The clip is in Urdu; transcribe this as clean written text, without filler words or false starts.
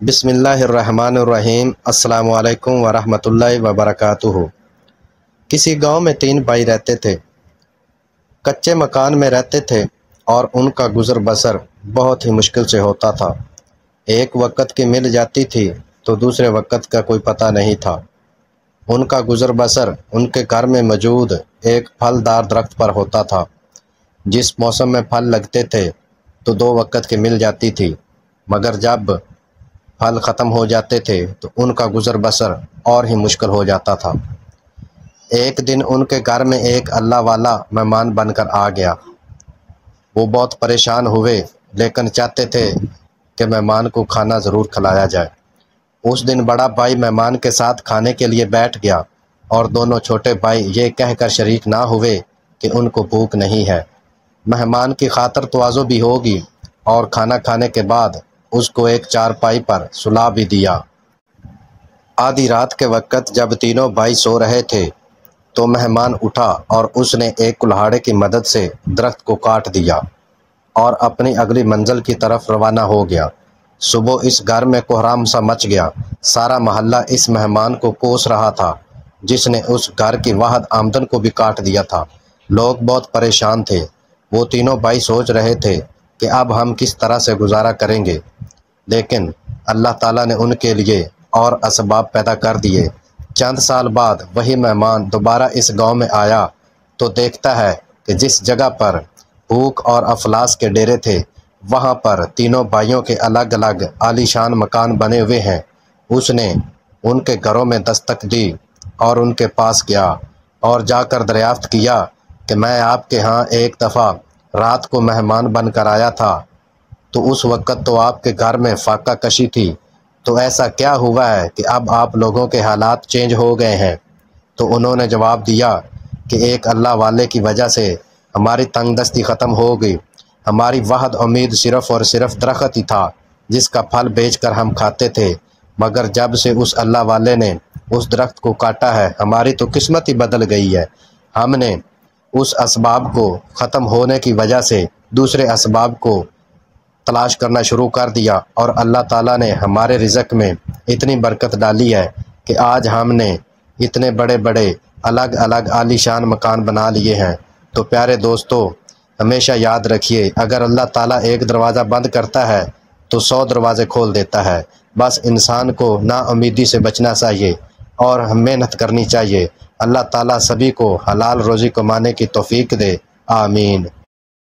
بسم اللہ الرحمن الرحیم۔ السلام علیکم ورحمۃ اللہ وبرکاتہ۔ کسی گاؤں میں 3 بھائی رہتے تھے۔ کچے مکان میں رہتے تھے اور ان کا گزر بسر بہت ہی مشکل سے ہوتا تھا۔ ایک وقت کی مل جاتی تھی تو دوسرے وقت کا کوئی پتہ نہیں تھا۔ ان کا گزر بسر ان کے گھر میں موجود ایک پھلدار درخت پر ہوتا تھا۔ جس موسم میں پھل لگتے تھے تو 2 وقت کی مل جاتی تھی، مگر جب پھل ختم ہو جاتے تھے تو ان کا گزر بسر اور ہی مشکل ہو جاتا تھا۔ ایک دن ان کے گھر میں ایک اللہ والا مہمان بن کر آ گیا۔ وہ بہت پریشان ہوئے لیکن چاہتے تھے کہ مہمان کو کھانا ضرور کھلایا جائے۔ اس دن بڑا بھائی مہمان کے ساتھ کھانے کے لیے بیٹھ گیا اور دونوں چھوٹے بھائی یہ کہہ کر شریک نہ ہوئے کہ ان کو بھوک نہیں ہے۔ مہمان کی خاطر تواضع بھی ہوگی اور کھانا کھانے کے بعد اس کو ایک چارپائی پر سلا بھی دیا۔ آدھی رات کے وقت جب تینوں بھائی سو رہے تھے تو مہمان اٹھا اور اس نے ایک کلہاڑے کی مدد سے درخت کو کاٹ دیا اور اپنی اگلی منزل کی طرف روانہ ہو گیا۔ صبح اس گھر میں کوہرام سا مچ گیا۔ سارا محلہ اس مہمان کو کوس رہا تھا جس نے اس گھر کی واحد آمدن کو بھی کاٹ دیا تھا۔ لوگ بہت پریشان تھے۔ وہ تینوں بھائی سوچ رہے تھے کہ اب ہم کس طرح سے گزارا کریں گے، لیکن اللہ تعالیٰ نے ان کے لیے اور اسباب پیدا کر دیے۔ چند سال بعد وہی مہمان دوبارہ اس گاؤں میں آیا تو دیکھتا ہے کہ جس جگہ پر بھوک اور افلاس کے ڈیرے تھے وہاں پر تینوں بھائیوں کے الگ الگ عالی شان مکان بنے ہوئے ہیں۔ اس نے ان کے گھروں میں دستک دی اور ان کے پاس گیا اور جا کر دریافت کیا کہ میں آپ کے ہاں ایک دفعہ رات کو مہمان بن کر آیا تھا، تو اس وقت تو آپ کے گھر میں فاقہ کشی تھی، تو ایسا کیا ہوا ہے کہ اب آپ لوگوں کے حالات چینج ہو گئے ہیں؟ تو انہوں نے جواب دیا کہ ایک اللہ والے کی وجہ سے ہماری تنگ دستی ختم ہو گئی۔ ہماری واحد امید صرف اور صرف درخت ہی تھا جس کا پھل بیچ کر ہم کھاتے تھے، مگر جب سے اس اللہ والے نے اس درخت کو کاٹا ہے ہماری تو قسمت ہی بدل گئی ہے۔ ہم نے اس اسباب کو ختم ہونے کی وجہ سے دوسرے اسباب کو تلاش کرنا شروع کر دیا اور اللہ تعالیٰ نے ہمارے رزق میں اتنی برکت ڈالی ہے کہ آج ہم نے اتنے بڑے بڑے الگ الگ عالی شان مکان بنا لیے ہیں۔ تو پیارے دوستو، ہمیشہ یاد رکھیے، اگر اللہ تعالیٰ ایک دروازہ بند کرتا ہے تو 100 دروازے کھول دیتا ہے۔ بس انسان کو نا امیدی سے بچنا چاہیے اور محنت کرنی چاہیے۔ اللہ تعالیٰ سبھی کو حلال روزی کمانے کی توفیق دے، آمین۔